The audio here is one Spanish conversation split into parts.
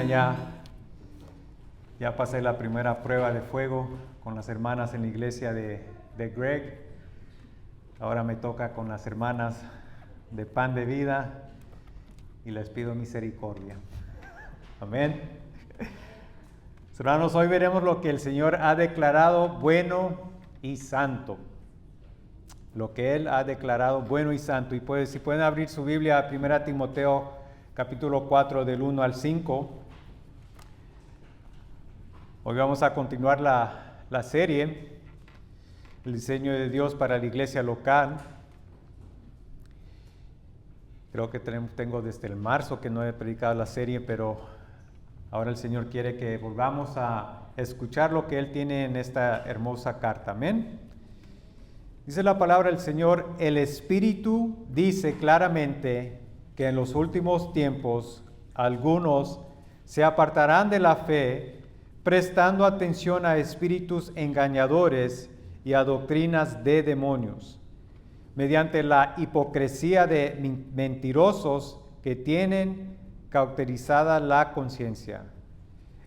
Ya pasé la primera prueba de fuego con las hermanas en la iglesia de Greg. Ahora me toca con las hermanas de Pan de Vida y les pido misericordia. Amén. Hermanos, hoy veremos lo que el Señor ha declarado bueno y santo. Lo que Él ha declarado bueno y santo. Y pues, si pueden abrir su Biblia a 1 Timoteo capítulo 4 del 1 al 5. Hoy vamos a continuar la serie, el diseño de Dios para la iglesia local. Creo que tengo desde el marzo que no he predicado la serie, pero ahora el Señor quiere que volvamos a escuchar lo que Él tiene en esta hermosa carta. Amén. Dice la palabra del Señor: el Espíritu dice claramente que en los últimos tiempos algunos se apartarán de la fe, prestando atención a espíritus engañadores y a doctrinas de demonios, mediante la hipocresía de mentirosos que tienen cauterizada la conciencia.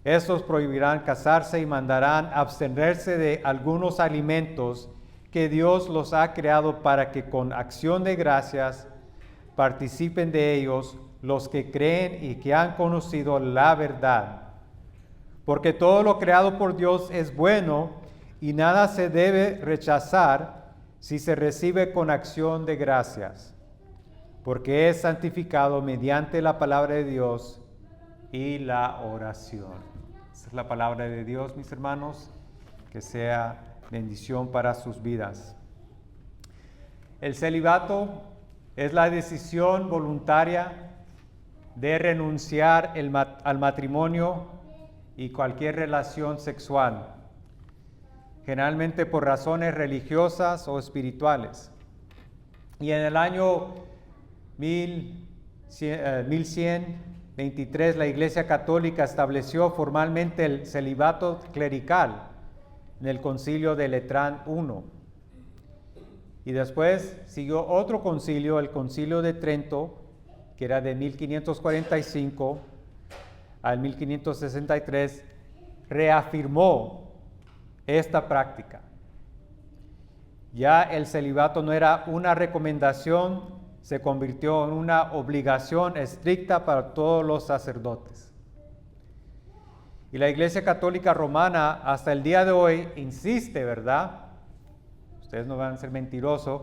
Estos prohibirán casarse y mandarán abstenerse de algunos alimentos que Dios los ha creado para que con acción de gracias participen de ellos los que creen y que han conocido la verdad. Porque todo lo creado por Dios es bueno y nada se debe rechazar si se recibe con acción de gracias, porque es santificado mediante la palabra de Dios y la oración. Esa es la palabra de Dios, mis hermanos, que sea bendición para sus vidas. El celibato es la decisión voluntaria de renunciar al matrimonio y cualquier relación sexual, generalmente por razones religiosas o espirituales. Y en el año 1123 la Iglesia Católica estableció formalmente el celibato clerical en el Concilio de Letrán I. Y después siguió otro concilio, el Concilio de Trento, que era de 1545 al 1563, reafirmó esta práctica. Ya el celibato no era una recomendación, se convirtió en una obligación estricta para todos los sacerdotes. Y la Iglesia Católica Romana hasta el día de hoy insiste, ¿verdad? Ustedes no van a ser mentirosos,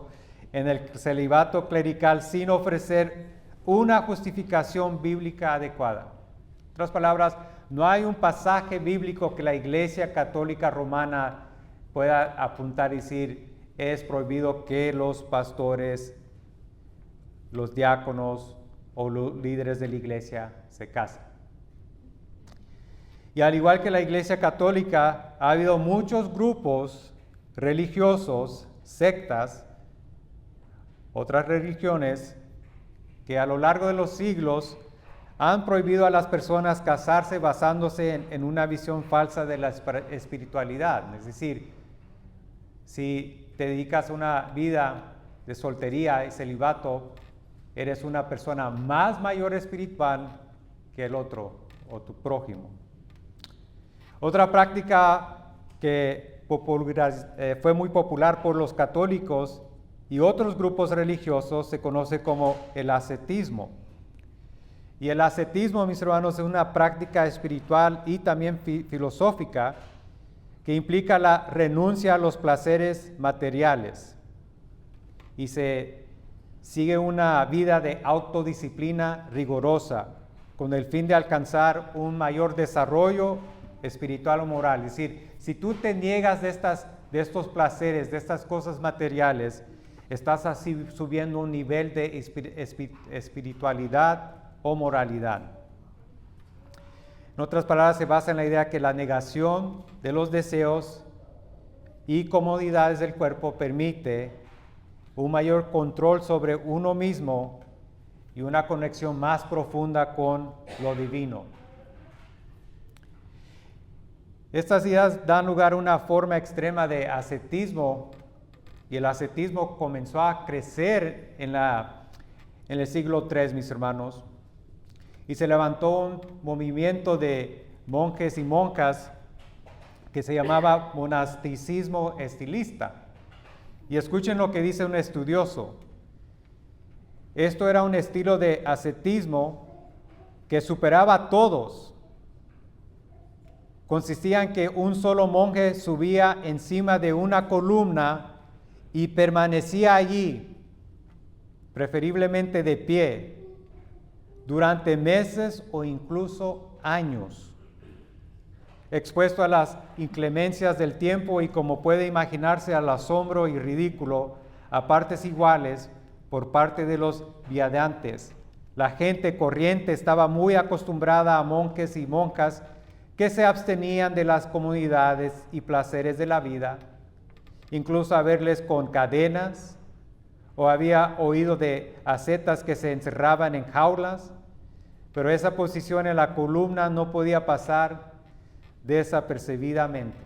en el celibato clerical sin ofrecer una justificación bíblica adecuada. En otras palabras, no hay un pasaje bíblico que la Iglesia Católica Romana pueda apuntar y decir: es prohibido que los pastores, los diáconos o los líderes de la iglesia se casen. Y al igual que la Iglesia Católica, ha habido muchos grupos religiosos, sectas, otras religiones, que a lo largo de los siglos han prohibido a las personas casarse basándose en una visión falsa de la espiritualidad. Es decir, si te dedicas a una vida de soltería y celibato, eres una persona más mayor espiritual que el otro o tu prójimo. Otra práctica que fue muy popular por los católicos y otros grupos religiosos se conoce como el ascetismo. Y el ascetismo, mis hermanos, es una práctica espiritual y también filosófica que implica la renuncia a los placeres materiales y se sigue una vida de autodisciplina rigurosa con el fin de alcanzar un mayor desarrollo espiritual o moral. Es decir, si tú te niegas de estos placeres, de estas cosas materiales, estás así subiendo un nivel de espiritualidad o moralidad. En otras palabras, se basa en la idea que la negación de los deseos y comodidades del cuerpo permite un mayor control sobre uno mismo y una conexión más profunda con lo divino. Estas ideas dan lugar a una forma extrema de ascetismo, y el ascetismo comenzó a crecer en el siglo III, mis hermanos. y se levantó un movimiento de monjes y monjas que se llamaba monasticismo estilista. Y escuchen lo que dice un estudioso. Esto era un estilo de ascetismo que superaba a todos. Consistía en que un solo monje subía encima de una columna y permanecía allí, preferiblemente de pie, durante meses o incluso años, expuesto a las inclemencias del tiempo y, como puede imaginarse, al asombro y ridículo a partes iguales por parte de los viandantes. La gente corriente estaba muy acostumbrada a monjes y monjas que se abstenían de las comodidades y placeres de la vida, incluso a verles con cadenas, o había oído de ascetas que se encerraban en jaulas, pero esa posición en la columna no podía pasar desapercibidamente.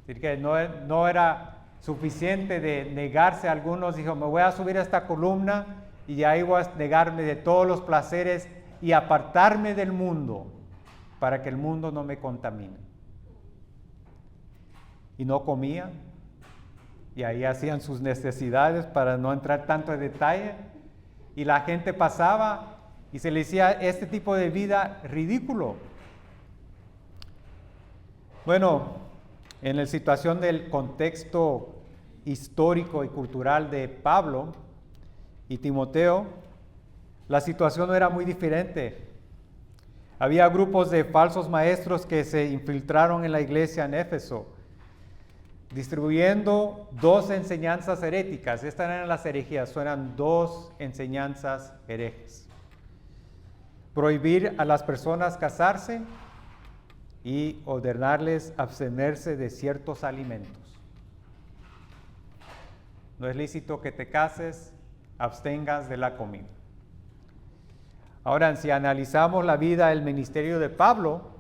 Es decir, que no era suficiente de negarse a algunos. Dijo, me voy a subir a esta columna y ahí voy a negarme de todos los placeres y apartarme del mundo para que el mundo no me contamine. Y no comía, y ahí hacían sus necesidades para no entrar tanto en detalle, y la gente pasaba y se le decía este tipo de vida ridículo. Bueno, en la situación del contexto histórico y cultural de Pablo y Timoteo, la situación no era muy diferente. Había grupos de falsos maestros que se infiltraron en la iglesia en Éfeso, distribuyendo dos enseñanzas heréticas. Estas eran las herejías, eran dos enseñanzas herejes. Prohibir a las personas casarse y ordenarles abstenerse de ciertos alimentos. No es lícito que te cases, abstengas de la comida. Ahora, si analizamos la vida del ministerio de Pablo,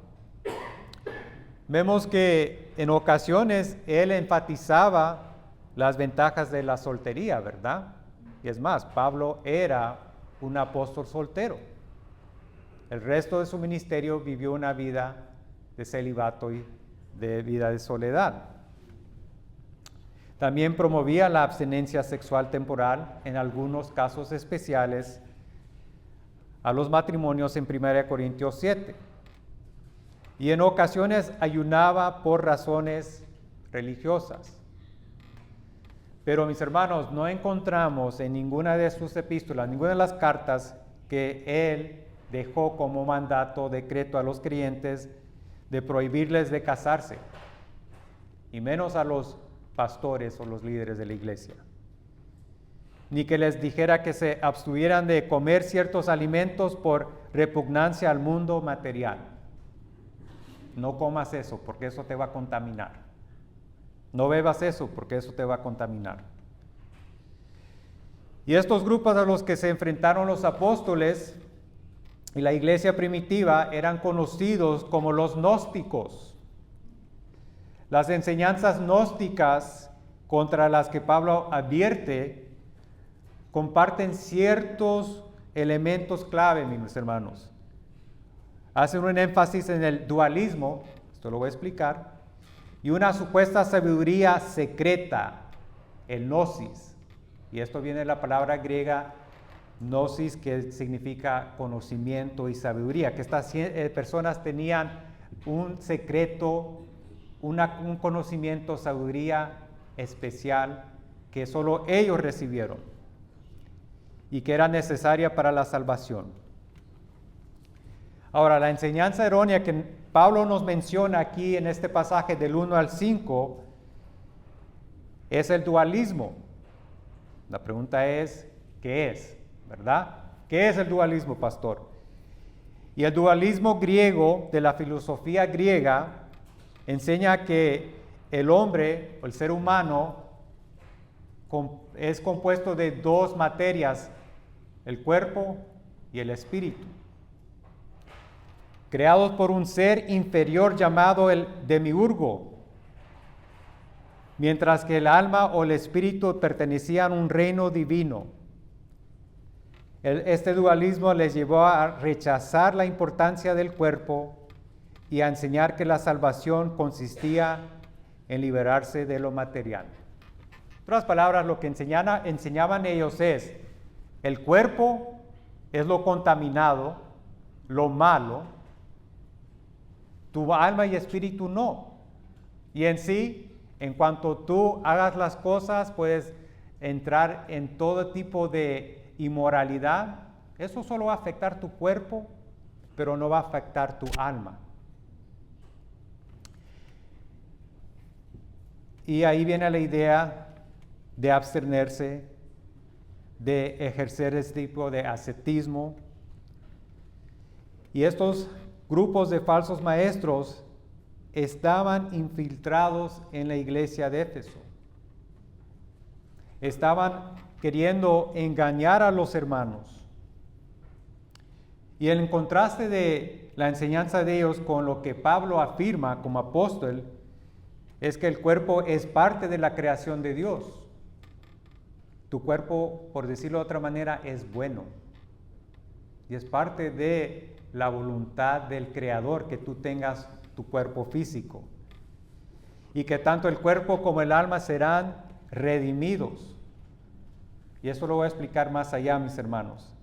vemos que en ocasiones él enfatizaba las ventajas de la soltería, ¿verdad? Y es más, Pablo era un apóstol soltero. El resto de su ministerio vivió una vida de celibato y de vida de soledad. También promovía la abstinencia sexual temporal, en algunos casos especiales, a los matrimonios en 1 Corintios 7. Y en ocasiones ayunaba por razones religiosas. Pero, mis hermanos, no encontramos en ninguna de sus epístolas, ninguna de las cartas, que él dejó como mandato, decreto a los creyentes de prohibirles de casarse, y menos a los pastores o los líderes de la iglesia. Ni que les dijera que se abstuvieran de comer ciertos alimentos por repugnancia al mundo material. No comas eso, porque eso te va a contaminar. No bebas eso, porque eso te va a contaminar. Y estos grupos a los que se enfrentaron los apóstoles y la iglesia primitiva eran conocidos como los gnósticos. Las enseñanzas gnósticas contra las que Pablo advierte comparten ciertos elementos clave, mis hermanos. Hacen un énfasis en el dualismo, esto lo voy a explicar, y una supuesta sabiduría secreta, el gnosis. Y esto viene de la palabra griega gnosis, que significa conocimiento y sabiduría, que estas personas tenían un secreto, un conocimiento, sabiduría especial que solo ellos recibieron y que era necesaria para la salvación. Ahora, la enseñanza errónea que Pablo nos menciona aquí en este pasaje del 1 al 5 es el dualismo. La pregunta es, ¿qué es? ¿Verdad? ¿Qué es el dualismo, pastor? Y el dualismo griego, de la filosofía griega, enseña que el hombre, o el ser humano, es compuesto de dos materias, el cuerpo y el espíritu, creados por un ser inferior llamado el demiurgo, mientras que el alma o el espíritu pertenecían a un reino divino. Este dualismo les llevó a rechazar la importancia del cuerpo y a enseñar que la salvación consistía en liberarse de lo material. En otras palabras, lo que enseñaban ellos es, el cuerpo es lo contaminado, lo malo, tu alma y espíritu no. Y en sí, en cuanto tú hagas las cosas, puedes entrar en todo tipo de inmoralidad. Eso solo va a afectar tu cuerpo, pero no va a afectar tu alma. Y ahí viene la idea de abstenerse, de ejercer este tipo de ascetismo. Y estos grupos de falsos maestros estaban infiltrados en la iglesia de Éfeso. Estaban queriendo engañar a los hermanos. Y el contraste de la enseñanza de ellos con lo que Pablo afirma como apóstol es que el cuerpo es parte de la creación de Dios. Tu cuerpo, por decirlo de otra manera, es bueno. Y es parte de la voluntad del Creador que tú tengas tu cuerpo físico. Y que tanto el cuerpo como el alma serán redimidos. Y eso lo voy a explicar más allá, mis hermanos.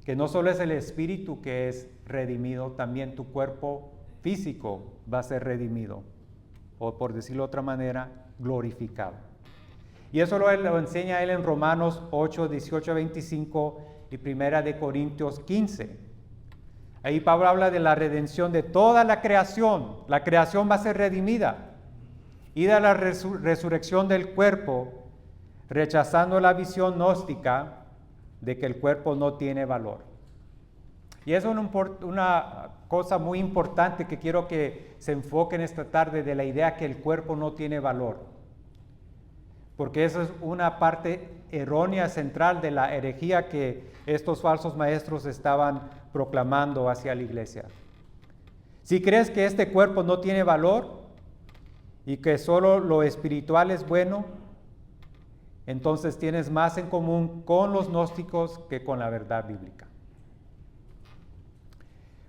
Que no solo es el espíritu que es redimido, también tu cuerpo físico va a ser redimido. O por decirlo de otra manera, glorificado. Y eso lo enseña él en Romanos 8, 18 a 25 y 1 de Corintios 15. Ahí Pablo habla de la redención de toda la creación. La creación va a ser redimida. Y de la resurrección del cuerpo, rechazando la visión gnóstica de que el cuerpo no tiene valor. Y eso es una cosa muy importante que quiero que se enfoquen esta tarde, de la idea que el cuerpo no tiene valor. Porque eso es una parte errónea central de la herejía que estos falsos maestros estaban proclamando hacia la iglesia. Si crees que este cuerpo no tiene valor y que solo lo espiritual es bueno, entonces tienes más en común con los gnósticos que con la verdad bíblica.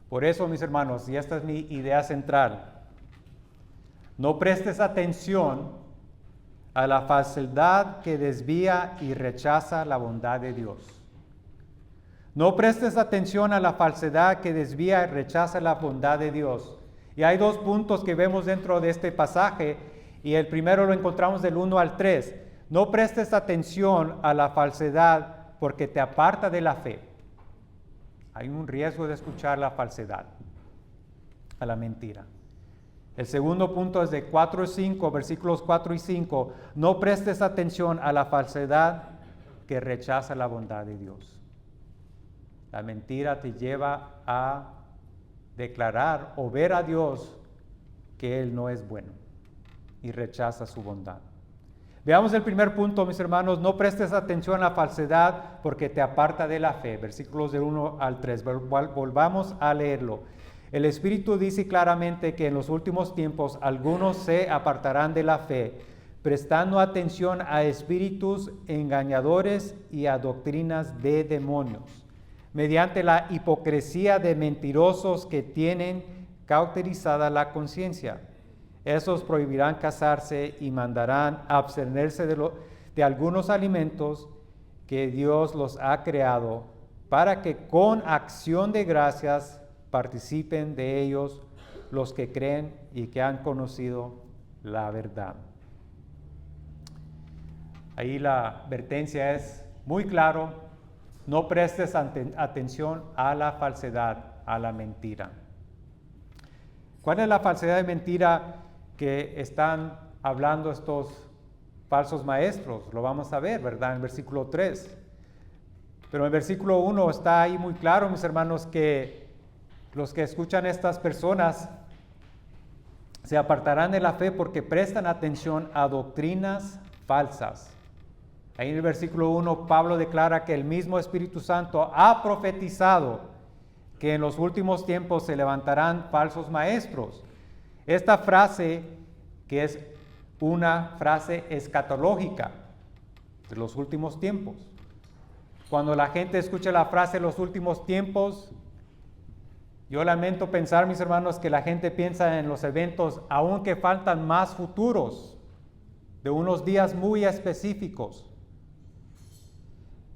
Por eso, mis hermanos, y esta es mi idea central, no prestes atención a la falsedad que desvía y rechaza la bondad de Dios. No prestes atención a la falsedad que desvía y rechaza la bondad de Dios. Y hay dos puntos que vemos dentro de este pasaje, y el primero lo encontramos del 1 al 3. No prestes atención a la falsedad porque te aparta de la fe. Hay un riesgo de escuchar la falsedad, a la mentira. El segundo punto es de 4 y 5, versículos 4 y 5. No prestes atención a la falsedad que rechaza la bondad de Dios. La mentira te lleva a declarar o ver a Dios que Él no es bueno y rechaza su bondad. Veamos el primer punto, mis hermanos. No prestes atención a la falsedad porque te aparta de la fe. Versículos del 1 al 3. Volvamos a leerlo. El Espíritu dice claramente que en los últimos tiempos algunos se apartarán de la fe, prestando atención a espíritus engañadores y a doctrinas de demonios, mediante la hipocresía de mentirosos que tienen cauterizada la conciencia. Esos prohibirán casarse y mandarán abstenerse de algunos alimentos que Dios los ha creado, para que con acción de gracias participen de ellos los que creen y que han conocido la verdad. Ahí la advertencia es muy claro: no prestes atención a la falsedad, a la mentira. ¿Cuál es la falsedad y mentira que están hablando estos falsos maestros? Lo vamos a ver, ¿verdad? En el versículo 3. Pero en el versículo 1 está ahí muy claro, mis hermanos, que los que escuchan a estas personas se apartarán de la fe porque prestan atención a doctrinas falsas. Ahí en el versículo 1 Pablo declara que el mismo Espíritu Santo ha profetizado que en los últimos tiempos se levantarán falsos maestros. Esta frase, que es una frase escatológica de los últimos tiempos. Cuando la gente escucha la frase los últimos tiempos, yo lamento pensar, mis hermanos, que la gente piensa en los eventos, aunque faltan más futuros, de unos días muy específicos.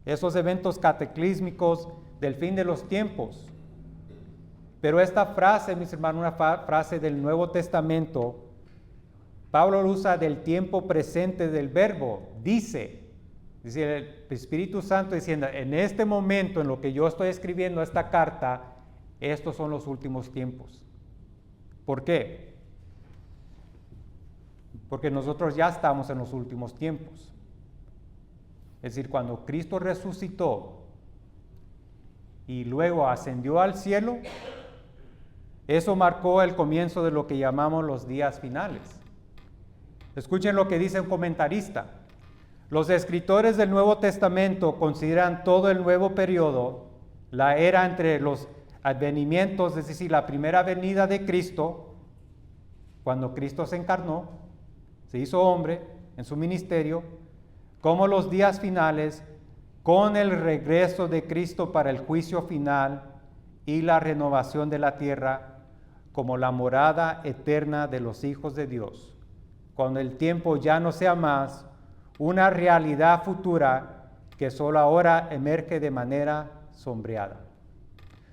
Esos eventos cataclísmicos del fin de los tiempos. Pero esta frase, mis hermanos, una frase del Nuevo Testamento, Pablo lo usa del tiempo presente del verbo, dice el Espíritu Santo diciendo, en este momento en lo que yo estoy escribiendo esta carta, estos son los últimos tiempos. ¿Por qué? Porque nosotros ya estamos en los últimos tiempos. Es decir, cuando Cristo resucitó y luego ascendió al cielo, eso marcó el comienzo de lo que llamamos los días finales. Escuchen lo que dice un comentarista. Los escritores del Nuevo Testamento consideran todo el nuevo periodo, la era entre los advenimientos, es decir, la primera venida de Cristo, cuando Cristo se encarnó, se hizo hombre en su ministerio, como los días finales, con el regreso de Cristo para el juicio final y la renovación de la tierra, como la morada eterna de los hijos de Dios, cuando el tiempo ya no sea más una realidad futura que solo ahora emerge de manera sombreada.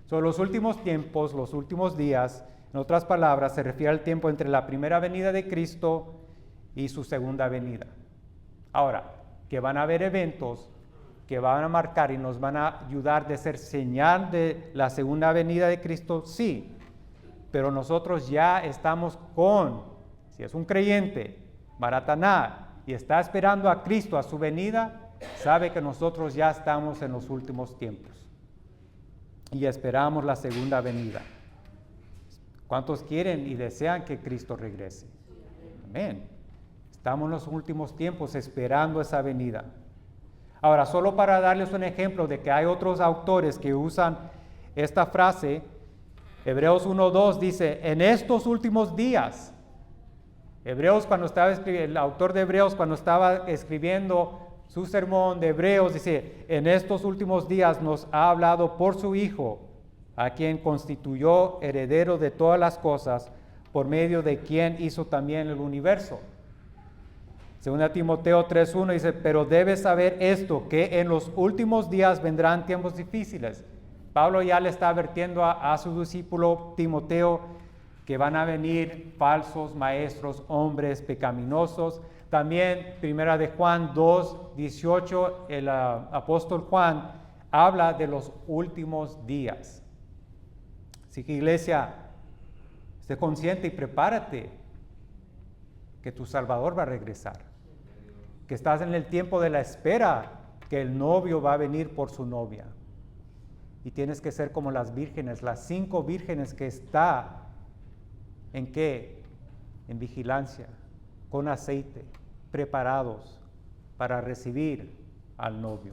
Son los últimos tiempos, los últimos días, en otras palabras, se refiere al tiempo entre la primera venida de Cristo y su segunda venida. Ahora, que van a haber eventos que van a marcar y nos van a ayudar de ser señal de la segunda venida de Cristo, sí, pero nosotros ya estamos si es un creyente, Marataná, y está esperando a Cristo a su venida, sabe que nosotros ya estamos en los últimos tiempos y esperamos la segunda venida. ¿Cuántos quieren y desean que Cristo regrese? Amén. Estamos en los últimos tiempos esperando esa venida. Ahora, solo para darles un ejemplo de que hay otros autores que usan esta frase, Hebreos 1:2 dice, en estos últimos días, el autor de Hebreos cuando estaba escribiendo su sermón de Hebreos, dice, en estos últimos días nos ha hablado por su Hijo, a quien constituyó heredero de todas las cosas, por medio de quien hizo también el universo. Según Timoteo 3:1 dice, pero debes saber esto, que en los últimos días vendrán tiempos difíciles. Pablo ya le está advirtiendo a su discípulo Timoteo que van a venir falsos maestros, hombres pecaminosos. También, primera de Juan 2:18, el apóstol Juan habla de los últimos días. Así que, iglesia, esté consciente y prepárate que tu Salvador va a regresar, que estás en el tiempo de la espera, que el novio va a venir por su novia. Y tienes que ser como las vírgenes, las 5 vírgenes que está, ¿en qué? En vigilancia, con aceite, preparados para recibir al novio.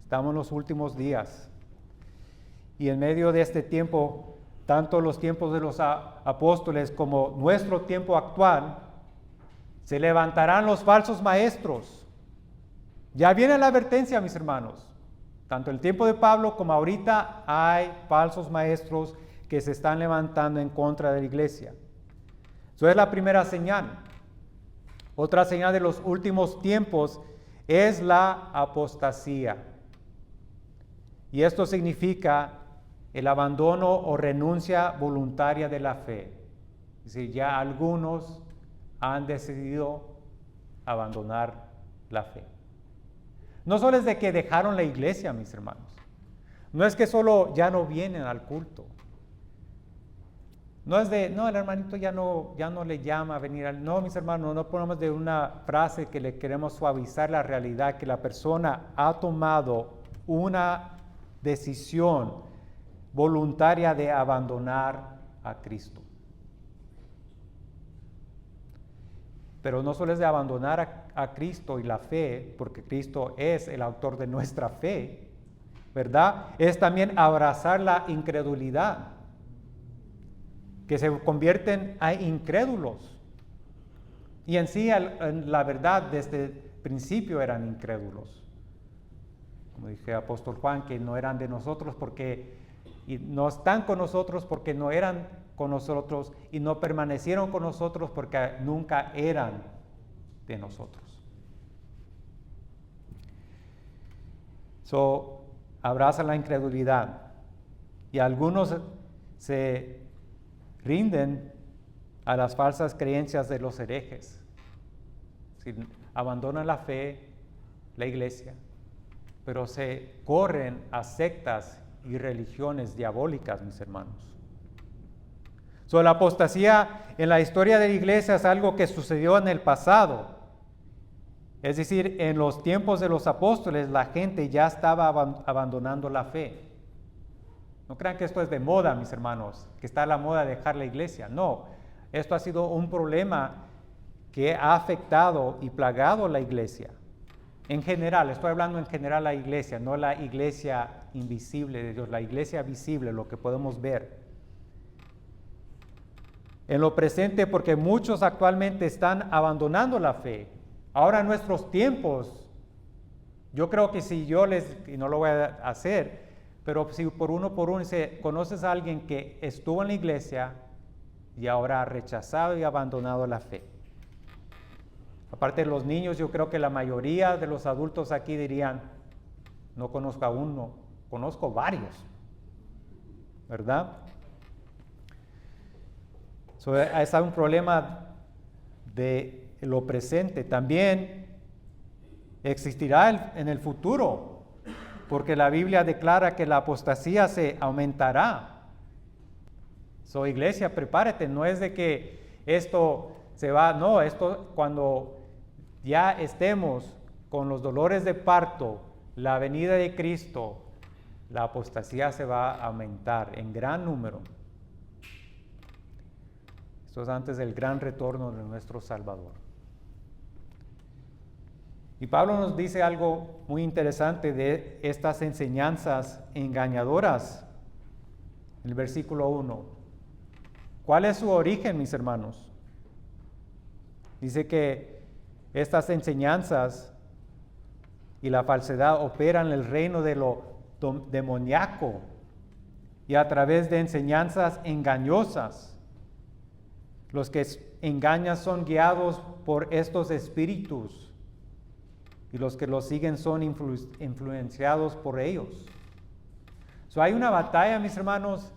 Estamos en los últimos días. Y en medio de este tiempo, tanto los tiempos de los apóstoles como nuestro tiempo actual, se levantarán los falsos maestros. Ya viene la advertencia, mis hermanos. Tanto el tiempo de Pablo como ahorita hay falsos maestros que se están levantando en contra de la iglesia. Eso es la primera señal. Otra señal de los últimos tiempos es la apostasía. Y esto significa el abandono o renuncia voluntaria de la fe. Es decir, ya algunos han decidido abandonar la fe. No solo es de que dejaron la iglesia, mis hermanos. No es que solo ya no vienen al culto. No es el hermanito ya no le llama a venir no, mis hermanos, no ponemos de una frase que le queremos suavizar la realidad, que la persona ha tomado una decisión voluntaria de abandonar a Cristo. Pero no solo es de abandonar a Cristo y la fe, porque Cristo es el autor de nuestra fe, ¿verdad? Es también abrazar la incredulidad, que se convierten a incrédulos. Y en sí, la verdad, desde el principio eran incrédulos. Como como dije apóstol Juan, que no eran de nosotros y no están con nosotros porque no eran con nosotros y no permanecieron con nosotros porque nunca eran de nosotros. Abraza la incredulidad y algunos se rinden a las falsas creencias de los herejes. Abandonan la fe, la iglesia, pero se corren a sectas y religiones diabólicas, mis hermanos. La apostasía en la historia de la iglesia es algo que sucedió en el pasado. Es decir, en los tiempos de los apóstoles la gente ya estaba abandonando la fe. No crean que esto es de moda, mis hermanos, que está a la moda de dejar la iglesia. No, esto ha sido un problema que ha afectado y plagado la iglesia. En general, estoy hablando en general la iglesia, no la iglesia invisible de Dios, la iglesia visible, lo que podemos ver. En lo presente, porque muchos actualmente están abandonando la fe. Ahora en nuestros tiempos, yo creo que si y no lo voy a hacer, pero si por uno conoces a alguien que estuvo en la iglesia y ahora ha rechazado y abandonado la fe. Aparte de los niños, yo creo que la mayoría de los adultos aquí dirían, no conozco a uno, conozco varios, ¿verdad? Es un problema de lo presente. También existirá en el futuro, porque la Biblia declara que la apostasía se aumentará. Iglesia, prepárate, no es de que esto se va, no, esto cuando ya estemos con los dolores de parto, la venida de Cristo, la apostasía se va a aumentar en gran número. Esto es antes del gran retorno de nuestro Salvador. Y Pablo nos dice algo muy interesante de estas enseñanzas engañadoras. En el versículo 1. ¿Cuál es su origen, mis hermanos? Dice que estas enseñanzas y la falsedad operan en el reino de lo demoníaco y a través de enseñanzas engañosas. Los que engañan son guiados por estos espíritus y los que los siguen son influenciados por ellos. Hay una batalla, mis hermanos,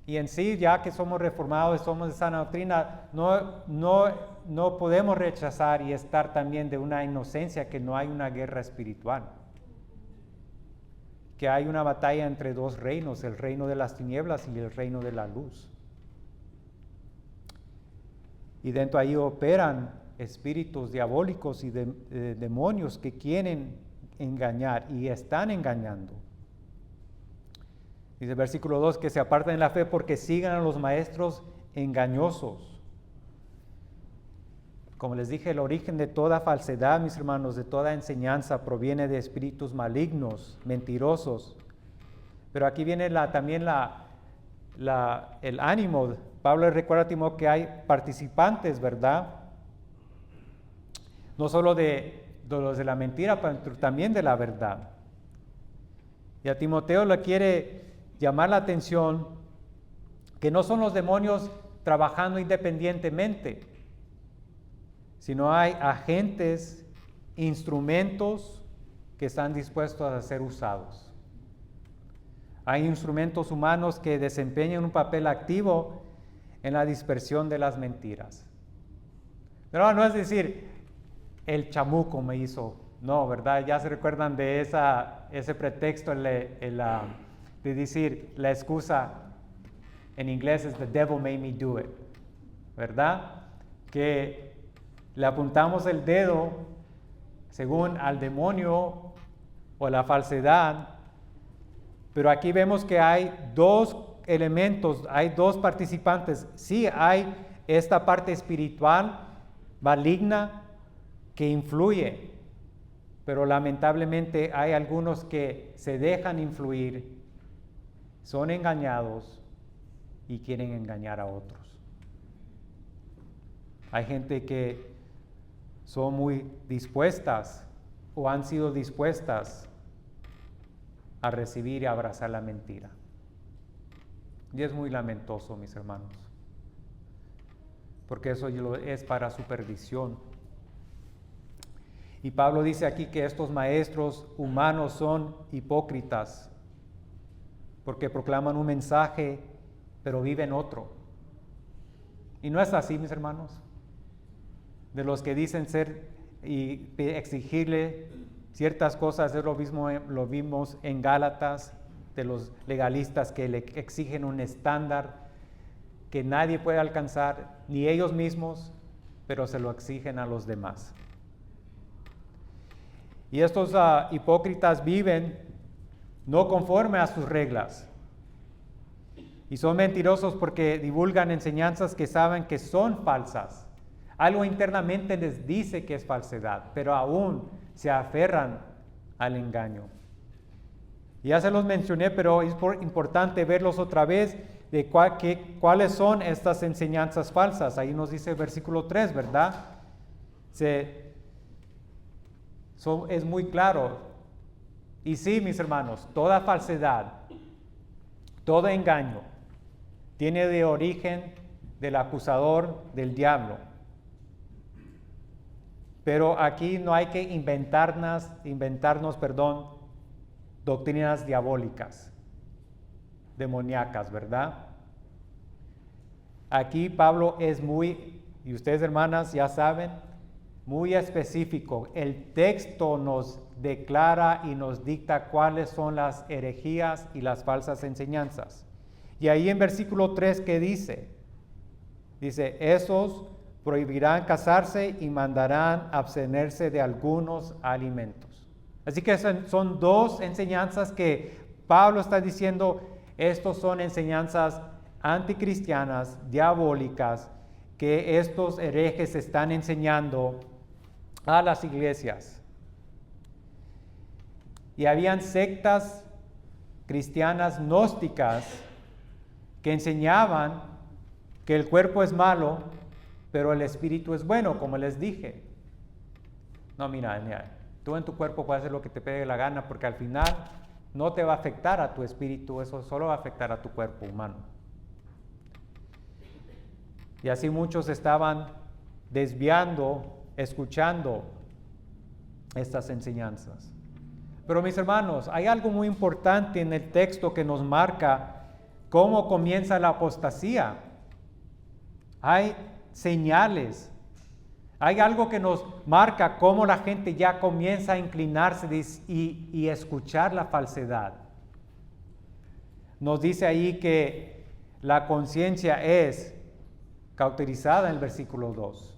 y en sí, ya que somos reformados y somos de sana doctrina, no podemos rechazar y estar también de una inocencia que no hay una guerra espiritual. Que hay una batalla entre dos reinos, el reino de las tinieblas y el reino de la luz. Y dentro ahí operan espíritus diabólicos y demonios que quieren engañar y están engañando. Dice el versículo 2, que se aparten de la fe porque sigan a los maestros engañosos. Como les dije, el origen de toda falsedad, mis hermanos, de toda enseñanza proviene de espíritus malignos, mentirosos. Pero aquí viene también el ánimo. Pablo le recuerda a Timoteo que hay participantes, ¿verdad? No solo de los de la mentira, pero también de la verdad. Y a Timoteo le quiere llamar la atención que no son los demonios trabajando independientemente, sino hay agentes, instrumentos que están dispuestos a ser usados. Hay instrumentos humanos que desempeñan un papel activo en la dispersión de las mentiras. Pero no es decir, el chamuco me hizo, no, ¿verdad? Ya se recuerdan de ese pretexto de decir, la excusa en inglés es the devil made me do it, ¿verdad? Que le apuntamos el dedo según al demonio o la falsedad, pero aquí vemos que hay dos elementos, hay dos participantes. Sí, hay esta parte espiritual maligna que influye, pero lamentablemente hay algunos que se dejan influir, son engañados y quieren engañar a otros. Hay gente que son muy dispuestas o han sido dispuestas a recibir y abrazar la mentira. Y es muy lamentoso, mis hermanos, porque eso es para su perdición. Y Pablo dice aquí que estos maestros humanos son hipócritas, porque proclaman un mensaje, pero viven otro. Y no es así, mis hermanos. De los que dicen ser y exigirle ciertas cosas, es lo mismo, lo vimos en Gálatas, de los legalistas que le exigen un estándar que nadie puede alcanzar, ni ellos mismos, pero se lo exigen a los demás. Y estos hipócritas viven no conforme a sus reglas. Y son mentirosos porque divulgan enseñanzas que saben que son falsas. Algo internamente les dice que es falsedad, pero aún se aferran al engaño. Ya se los mencioné, pero es importante verlos otra vez de cuáles son estas enseñanzas falsas. Ahí nos dice el versículo 3, ¿verdad? Es muy claro. Y sí, mis hermanos, toda falsedad, todo engaño, tiene de origen del acusador, del diablo. Pero aquí no hay que inventarnos, doctrinas diabólicas, demoníacas, ¿verdad? Aquí Pablo es muy, y ustedes hermanas ya saben, muy específico. El texto nos declara y nos dicta cuáles son las herejías y las falsas enseñanzas. Y ahí en versículo 3, ¿qué dice? Dice, esos prohibirán casarse y mandarán abstenerse de algunos alimentos. Así que son dos enseñanzas que Pablo está diciendo, estos son enseñanzas anticristianas, diabólicas, que estos herejes están enseñando a las iglesias. Y habían sectas cristianas gnósticas que enseñaban que el cuerpo es malo, pero el espíritu es bueno, como les dije. No, mira, tú en tu cuerpo puedes hacer lo que te pegue la gana, porque al final no te va a afectar a tu espíritu, eso solo va a afectar a tu cuerpo humano. Y así muchos estaban desviando, escuchando estas enseñanzas. Pero mis hermanos, hay algo muy importante en el texto que nos marca cómo comienza la apostasía. Hay señales, hay algo que nos marca cómo la gente ya comienza a inclinarse y escuchar la falsedad. Nos dice ahí que la conciencia es cauterizada en el versículo 2.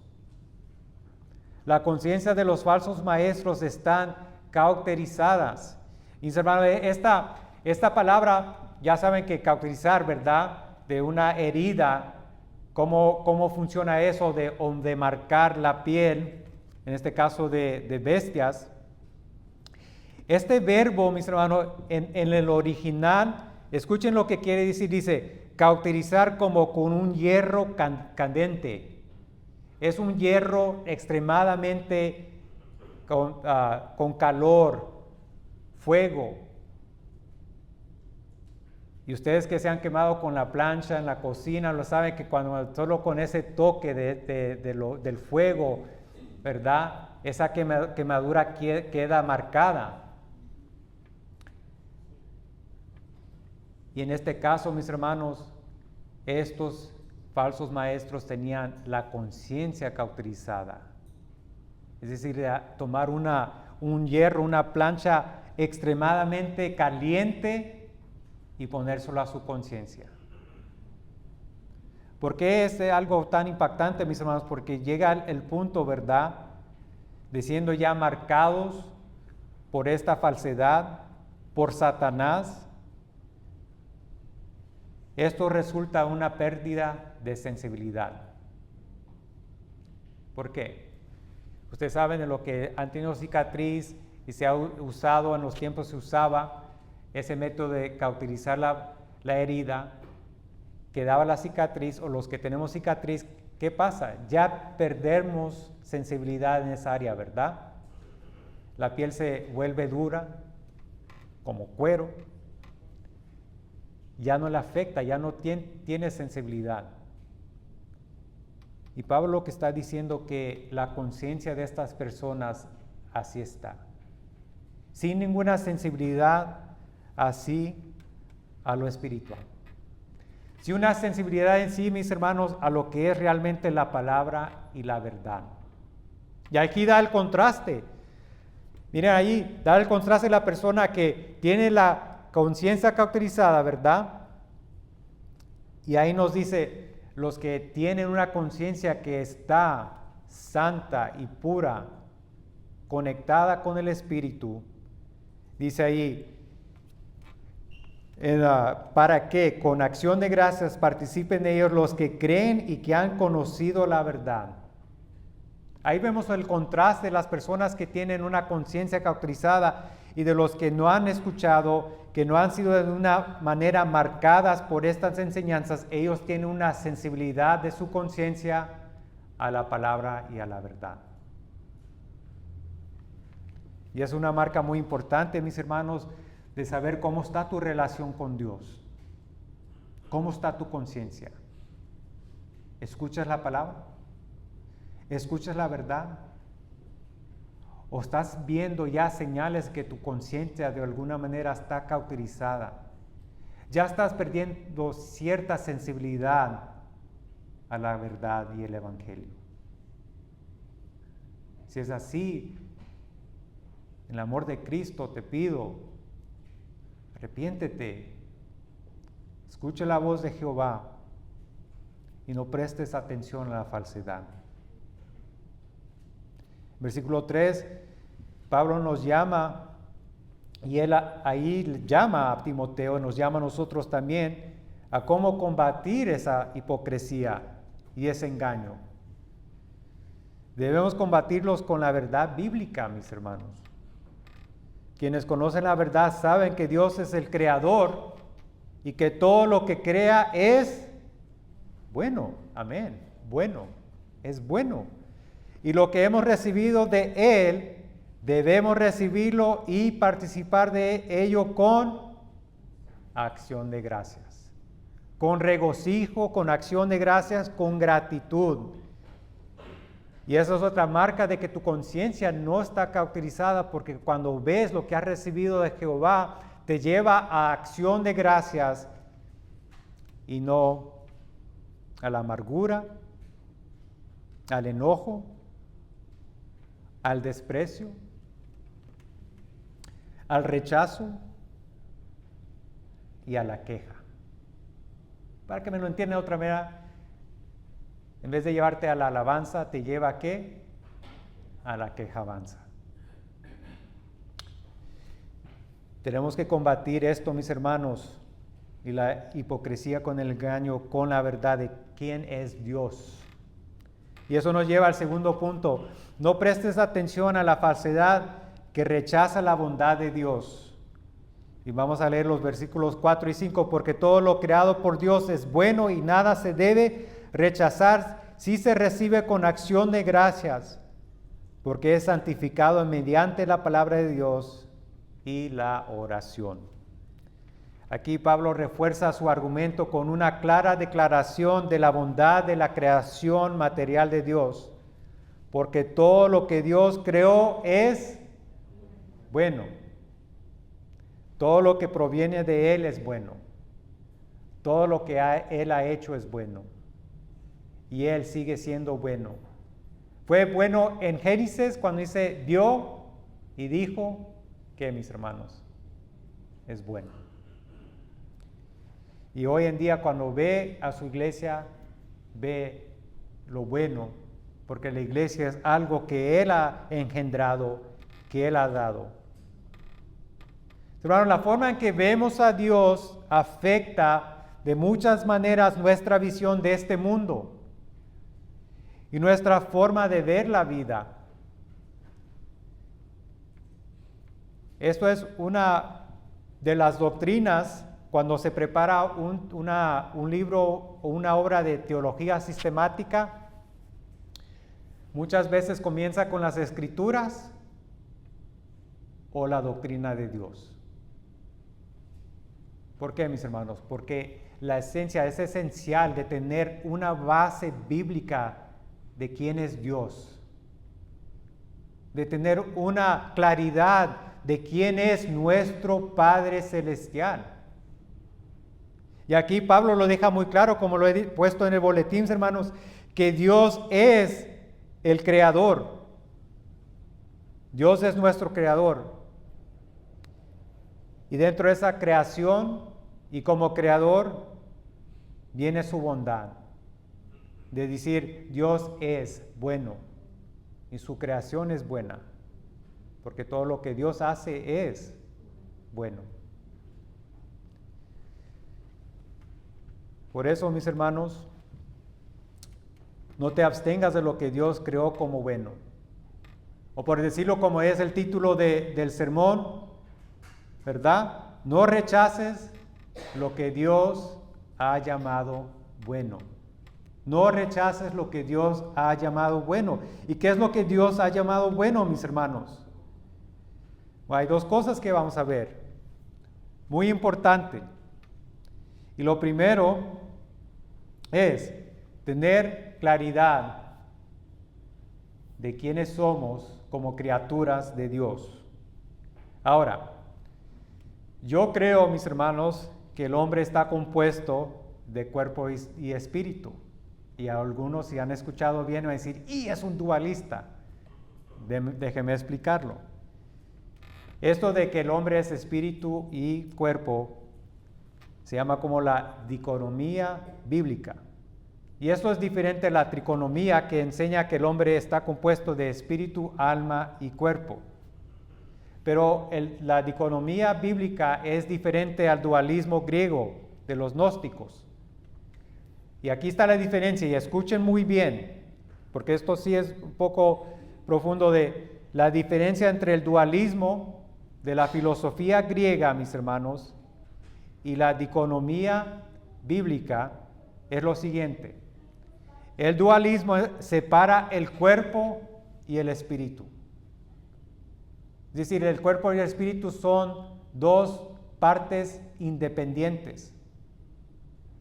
La conciencia de los falsos maestros están cauterizadas. Y hermanos, esta palabra, ya saben que cauterizar, ¿verdad? De una herida, ¿cómo funciona eso de marcar la piel, en este caso de bestias? Este verbo, mis hermanos, en el original, escuchen lo que quiere decir, dice, cauterizar como con un hierro candente. Es un hierro extremadamente con calor, fuego. Y ustedes que se han quemado con la plancha en la cocina, lo saben que cuando solo con ese toque del fuego, ¿verdad? Esa quemadura queda marcada. Y en este caso, mis hermanos, estos falsos maestros tenían la conciencia cauterizada. Es decir, tomar un hierro, una plancha extremadamente caliente y ponérselo a su conciencia. ¿Por qué es algo tan impactante, mis hermanos? Porque llega el punto, ¿verdad?, de siendo ya marcados por esta falsedad, por Satanás. Esto resulta una pérdida de sensibilidad. ¿Por qué? Ustedes saben de lo que han tenido cicatriz y se ha usado, en los tiempos se usaba ese método de cauterizar la herida, que daba la cicatriz, o los que tenemos cicatriz, ¿qué pasa? Ya perdemos sensibilidad en esa área, ¿verdad? La piel se vuelve dura como cuero, ya no le afecta, ya no tiene sensibilidad. Y Pablo lo que está diciendo que la conciencia de estas personas así está, sin ninguna sensibilidad así a lo espiritual. Si una sensibilidad en sí, mis hermanos, a lo que es realmente la palabra y la verdad. Y aquí da el contraste. Miren ahí, da el contraste de la persona que tiene la conciencia cauterizada, ¿verdad? Y ahí nos dice, los que tienen una conciencia que está santa y pura, conectada con el Espíritu, dice ahí, para que con acción de gracias participen de ellos los que creen y que han conocido la verdad. Ahí vemos el contraste de las personas que tienen una conciencia cauterizada y de los que no han escuchado, que no han sido de una manera marcadas por estas enseñanzas. Ellos tienen una sensibilidad de su conciencia a la palabra y a la verdad. Y es una marca muy importante, mis hermanos, de saber cómo está tu relación con Dios. ¿Cómo está tu conciencia? ¿Escuchas la palabra? ¿Escuchas la verdad? ¿O estás viendo ya señales que tu conciencia de alguna manera está cauterizada? Ya estás perdiendo cierta sensibilidad a la verdad y el Evangelio. Si es así, en el amor de Cristo te pido, arrepiéntete, escucha la voz de Jehová y no prestes atención a la falsedad. Versículo 3, Pablo nos llama, y él ahí llama a Timoteo, nos llama a nosotros también, a cómo combatir esa hipocresía y ese engaño. Debemos combatirlos con la verdad bíblica, mis hermanos. Quienes conocen la verdad saben que Dios es el creador y que todo lo que crea es bueno. Amén. Bueno, es bueno. Y lo que hemos recibido de Él, debemos recibirlo y participar de ello con acción de gracias. Con regocijo, con acción de gracias, con gratitud. Y eso es otra marca de que tu conciencia no está cauterizada, porque cuando ves lo que has recibido de Jehová, te lleva a acción de gracias y no a la amargura, al enojo, al desprecio, al rechazo y a la queja. Para que me lo entiendan de otra manera, en vez de llevarte a la alabanza, te lleva ¿a qué? A la quejabanza. Tenemos que combatir esto, mis hermanos, y la hipocresía con el engaño, con la verdad de quién es Dios. Y eso nos lleva al segundo punto. No prestes atención a la falsedad que rechaza la bondad de Dios. Y vamos a leer los versículos 4 y 5. Porque todo lo creado por Dios es bueno y nada se debe rechazar si se recibe con acción de gracias, porque es santificado mediante la palabra de Dios y la oración. Aquí Pablo refuerza su argumento con una clara declaración de la bondad de la creación material de Dios, porque todo lo que Dios creó es bueno. Todo lo que proviene de Él es bueno. Todo lo que Él ha hecho es bueno. Y Él sigue siendo bueno. Fue bueno en Génesis cuando dice dio y dijo que, mis hermanos, es bueno. Y hoy en día cuando ve a su iglesia, ve lo bueno, porque la iglesia es algo que Él ha engendrado, que Él ha dado. Hermanos, la forma en que vemos a Dios afecta de muchas maneras nuestra visión de este mundo y nuestra forma de ver la vida. Esto es una de las doctrinas cuando se prepara un libro o una obra de teología sistemática. Muchas veces comienza con las Escrituras o la doctrina de Dios. ¿Por qué, mis hermanos? Porque la esencia es esencial de tener una base bíblica de quién es Dios, de tener una claridad de quién es nuestro Padre Celestial. Y aquí Pablo lo deja muy claro, como lo he puesto en el boletín, hermanos, que Dios es el creador. Dios es nuestro creador. Y dentro de esa creación y como creador viene su bondad. De decir, Dios es bueno y su creación es buena. Porque todo lo que Dios hace es bueno. Por eso, mis hermanos, no te abstengas de lo que Dios creó como bueno. O por decirlo como es el título del sermón, ¿verdad? No rechaces lo que Dios ha llamado bueno. No rechaces lo que Dios ha llamado bueno. ¿Y qué es lo que Dios ha llamado bueno, mis hermanos? Bueno, hay dos cosas que vamos a ver. Muy importante. Y lo primero es tener claridad de quiénes somos como criaturas de Dios. Ahora, yo creo, mis hermanos, que el hombre está compuesto de cuerpo y espíritu. Y a algunos, si han escuchado bien, van a decir, ¡y es un dualista! Déjeme explicarlo. Esto de que el hombre es espíritu y cuerpo se llama como la dicotomía bíblica. Y esto es diferente a la tricotomía que enseña que el hombre está compuesto de espíritu, alma y cuerpo. Pero la dicotomía bíblica es diferente al dualismo griego de los gnósticos. Y aquí está la diferencia, y escuchen muy bien, porque esto sí es un poco profundo de la diferencia entre el dualismo de la filosofía griega, mis hermanos, y la dicotomía bíblica es lo siguiente. El dualismo separa el cuerpo y el espíritu. Es decir, el cuerpo y el espíritu son dos partes independientes.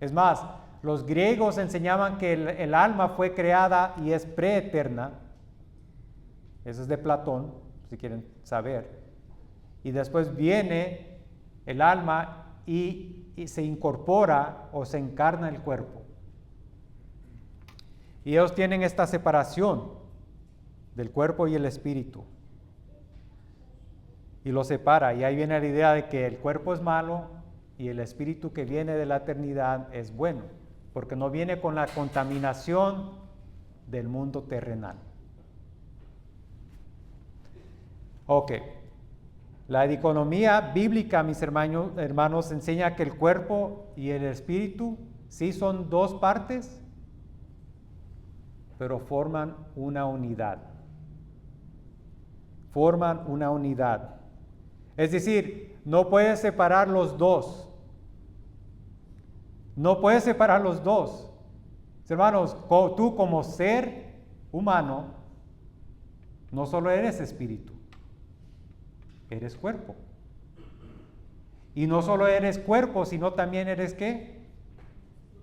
Es más, los griegos enseñaban que el alma fue creada y es preeterna. Eso es de Platón, si quieren saber. Y después viene el alma y se incorpora o se encarna el cuerpo. Y ellos tienen esta separación del cuerpo y el espíritu. Y lo separa. Y ahí viene la idea de que el cuerpo es malo y el espíritu que viene de la eternidad es bueno. Porque no viene con la contaminación del mundo terrenal. Ok. La dicotomía bíblica, mis hermanos, enseña que el cuerpo y el espíritu sí son dos partes, pero forman una unidad. Forman una unidad. Es decir, no puedes separar los dos. No puedes separar los dos. Hermanos, tú como ser humano, no solo eres espíritu, eres cuerpo. Y no solo eres cuerpo, sino también eres ¿qué?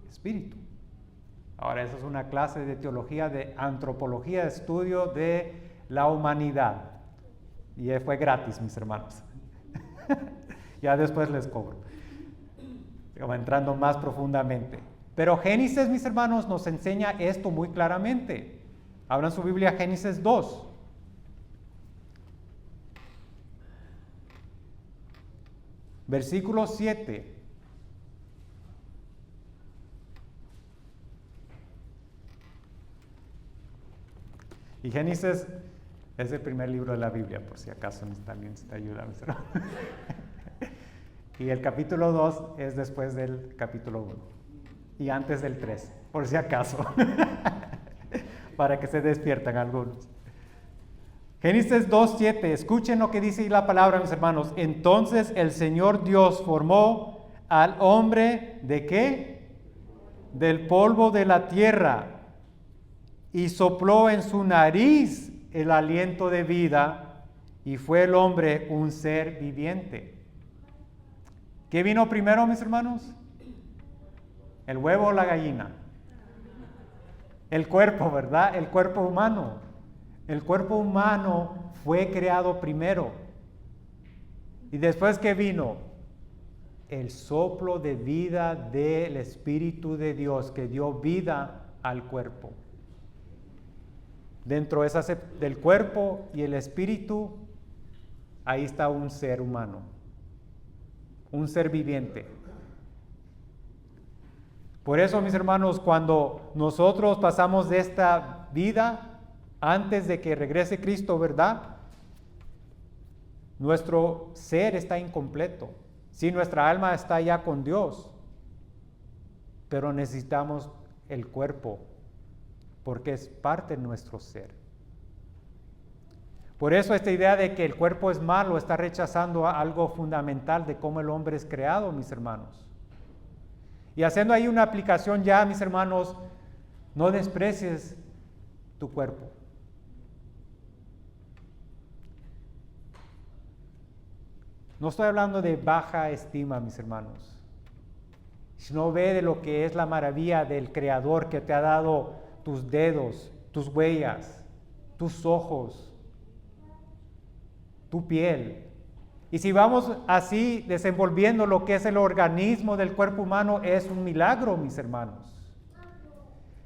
Espíritu. Ahora, esa es una clase de teología, de antropología, de estudio de la humanidad. Y fue gratis, mis hermanos. Ya después les cobro. Entrando más profundamente. Pero Génesis, mis hermanos, nos enseña esto muy claramente. Abran su Biblia, Génesis 2. Versículo 7. Y Génesis es el primer libro de la Biblia, por si acaso también necesita ayuda. Y el capítulo 2 es después del capítulo 1 y antes del 3, por si acaso, para que se despiertan algunos. Génesis 2:7, escuchen lo que dice la palabra, mis hermanos. Entonces el Señor Dios formó al hombre, ¿de qué? Del polvo de la tierra, y sopló en su nariz el aliento de vida, y fue el hombre un ser viviente. ¿Qué vino primero, mis hermanos? ¿El huevo o la gallina? El cuerpo, ¿verdad? El cuerpo humano. El cuerpo humano fue creado primero. ¿Y después qué vino? El soplo de vida del Espíritu de Dios que dio vida al cuerpo. Dentro del cuerpo y el espíritu, ahí está un ser humano, un ser viviente. Por eso, mis hermanos, cuando nosotros pasamos de esta vida, antes de que regrese Cristo, ¿verdad? Nuestro ser está incompleto. Sí, nuestra alma está ya con Dios, pero necesitamos el cuerpo, porque es parte de nuestro ser. Por eso esta idea de que el cuerpo es malo está rechazando algo fundamental de cómo el hombre es creado, mis hermanos. Y haciendo ahí una aplicación ya, mis hermanos, no desprecies tu cuerpo. No estoy hablando de baja estima, mis hermanos, sino ve de lo que es la maravilla del Creador que te ha dado tus dedos, tus huellas, tus ojos, tu piel. Y si vamos así desenvolviendo lo que es el organismo del cuerpo humano, es un milagro, mis hermanos.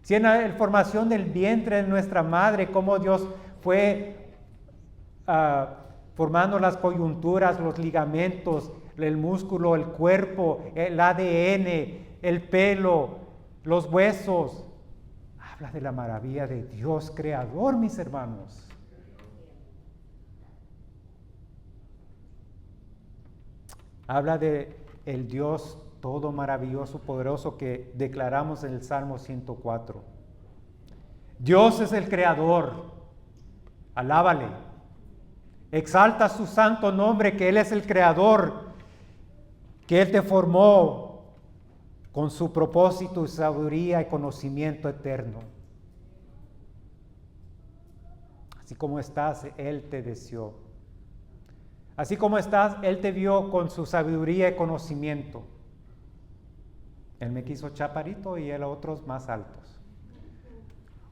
Si en la formación del vientre de nuestra madre, cómo Dios fue formando las coyunturas, los ligamentos, el músculo, el cuerpo, el ADN, el pelo, los huesos. Habla de la maravilla de Dios creador, mis hermanos. Habla de el Dios todo maravilloso, poderoso que declaramos en el Salmo 104. Dios es el creador. Alábale. Exalta su santo nombre, que Él es el creador, que Él te formó con su propósito, sabiduría y conocimiento eterno. Así como estás, Él te deseó. Así como estás, Él te vio con su sabiduría y conocimiento. Él me quiso chaparito y Él a otros más altos.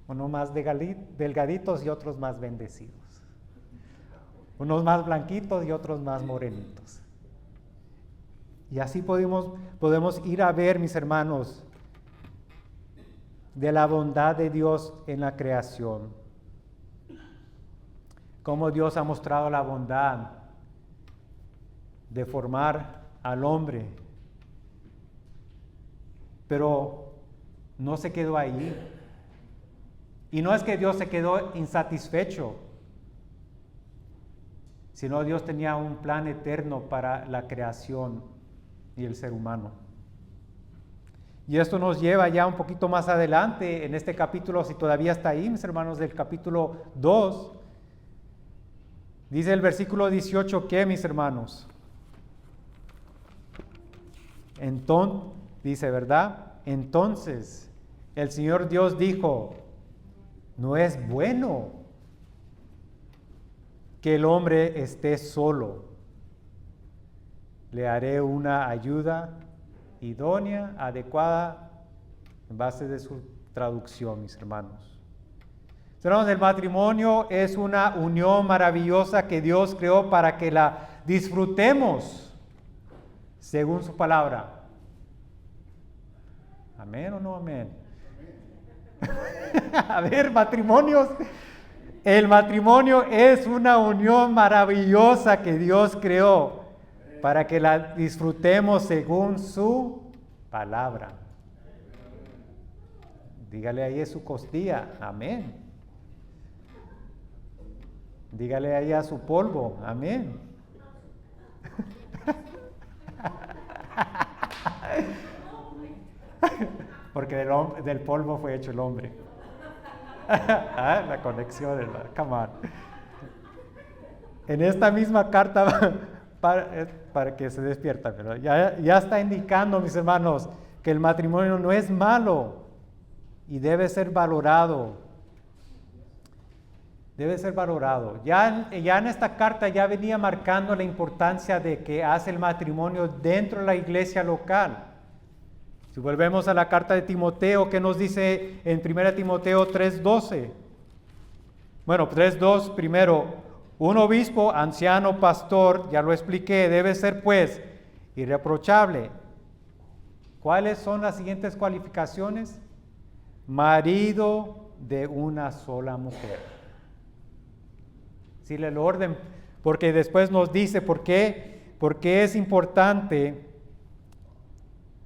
Unos más delgaditos y otros más bendecidos. Unos más blanquitos y otros más morenitos. Y así podemos ir a ver, mis hermanos, de la bondad de Dios en la creación. Cómo Dios ha mostrado la bondad de formar al hombre. Pero no se quedó ahí. Y no es que Dios se quedó insatisfecho, sino Dios tenía un plan eterno para la creación y el ser humano. Y esto nos lleva ya un poquito más adelante en este capítulo, si todavía está ahí, mis hermanos, del capítulo 2. Dice el versículo 18, ¿qué, mis hermanos? Entonces, dice, ¿verdad? Entonces, el Señor Dios dijo, no es bueno que el hombre esté solo. Le haré una ayuda idónea, adecuada, en base de su traducción, mis hermanos. Hermanos, el matrimonio es una unión maravillosa que Dios creó para que la disfrutemos según su palabra. ¿Amén o no amén? A ver, matrimonios. El matrimonio es una unión maravillosa que Dios creó para que la disfrutemos según su palabra. Dígale ahí a su costilla, amén. Dígale ahí a su polvo, amén. Porque del polvo fue hecho el hombre. La conexión, come on. En esta misma carta, para que se despierta, pero ya está indicando, mis hermanos, que el matrimonio no es malo y debe ser valorado. debe ser valorado. Ya en esta carta ya venía marcando la importancia de que hace el matrimonio dentro de la iglesia local. Si volvemos a la carta de Timoteo, ¿qué nos dice en 1 Timoteo 3:12? Bueno, 3:2 primero, un obispo, anciano, pastor, ya lo expliqué, debe ser pues irreprochable. ¿Cuáles son las siguientes cualificaciones? Marido de una sola mujer. Si el orden, porque después nos dice por qué es importante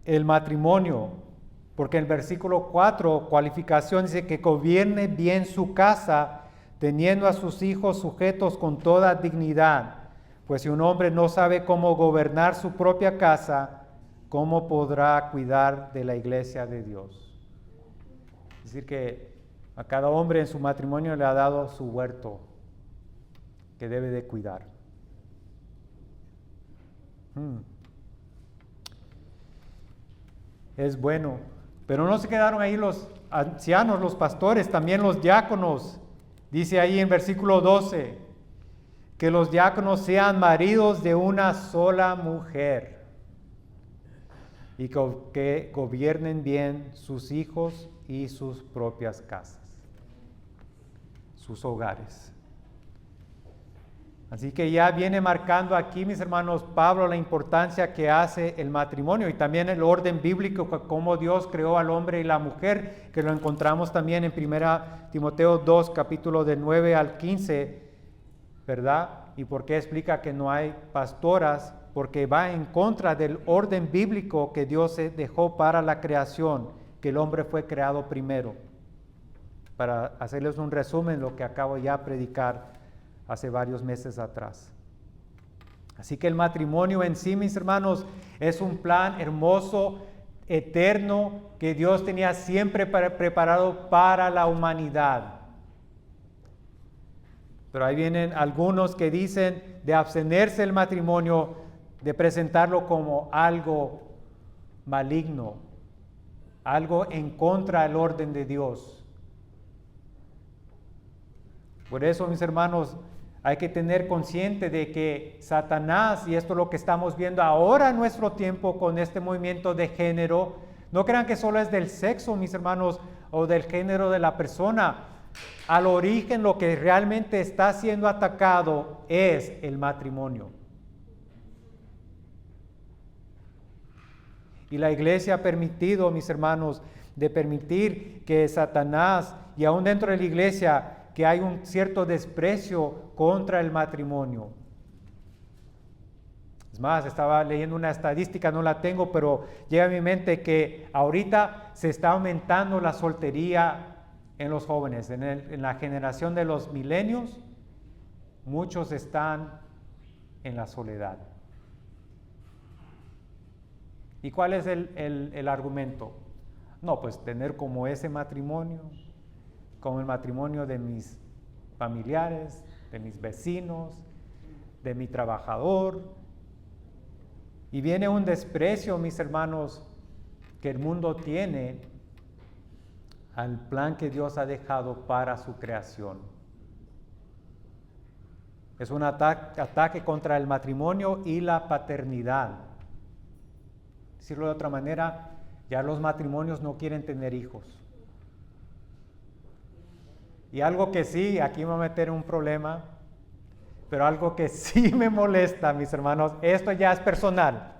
el matrimonio, porque en el versículo 4, cualificación dice que gobierne bien su casa, teniendo a sus hijos sujetos con toda dignidad, pues si un hombre no sabe cómo gobernar su propia casa, ¿cómo podrá cuidar de la iglesia de Dios? Es decir, que a cada hombre en su matrimonio le ha dado su huerto que debe de cuidar. Es bueno, pero no se quedaron ahí los ancianos, los pastores, también los diáconos. Dice ahí en versículo 12, que los diáconos sean maridos de una sola mujer y que gobiernen bien sus hijos y sus propias casas, sus hogares. Así que ya viene marcando aquí, mis hermanos, Pablo la importancia que hace el matrimonio y también el orden bíblico, cómo Dios creó al hombre y la mujer, que lo encontramos también en 1 Timoteo 2, capítulo de 9 al 15, ¿verdad? ¿Y por qué explica que no hay pastoras? Porque va en contra del orden bíblico que Dios dejó para la creación, que el hombre fue creado primero. Para hacerles un resumen, lo que acabo ya de predicar hace varios meses atrás. Así que el matrimonio en sí, mis hermanos, es un plan hermoso, eterno, que Dios tenía siempre preparado para la humanidad. Pero ahí vienen algunos que dicen de abstenerse del matrimonio, de presentarlo como algo maligno, algo en contra del orden de Dios. Por eso, mis hermanos, hay que tener consciente de que Satanás, y esto es lo que estamos viendo ahora en nuestro tiempo con este movimiento de género, no crean que solo es del sexo, mis hermanos, o del género de la persona. Al origen lo que realmente está siendo atacado es el matrimonio. Y la iglesia ha permitido, mis hermanos, de permitir que Satanás, y aún dentro de la iglesia, que hay un cierto desprecio contra el matrimonio. Es más, estaba leyendo una estadística, no la tengo, pero llega a mi mente que ahorita se está aumentando la soltería en los jóvenes. En la generación de los milenios, muchos están en la soledad. ¿Y cuál es el argumento? No, pues tener como ese matrimonio, como el matrimonio de mis familiares, de mis vecinos, de mi trabajador. Y viene un desprecio, mis hermanos, que el mundo tiene al plan que Dios ha dejado para su creación. Es un ataque contra el matrimonio y la paternidad. Decirlo de otra manera, ya los matrimonios no quieren tener hijos. Y algo que sí, aquí me voy a meter en un problema, pero algo que sí me molesta, mis hermanos, esto ya es personal,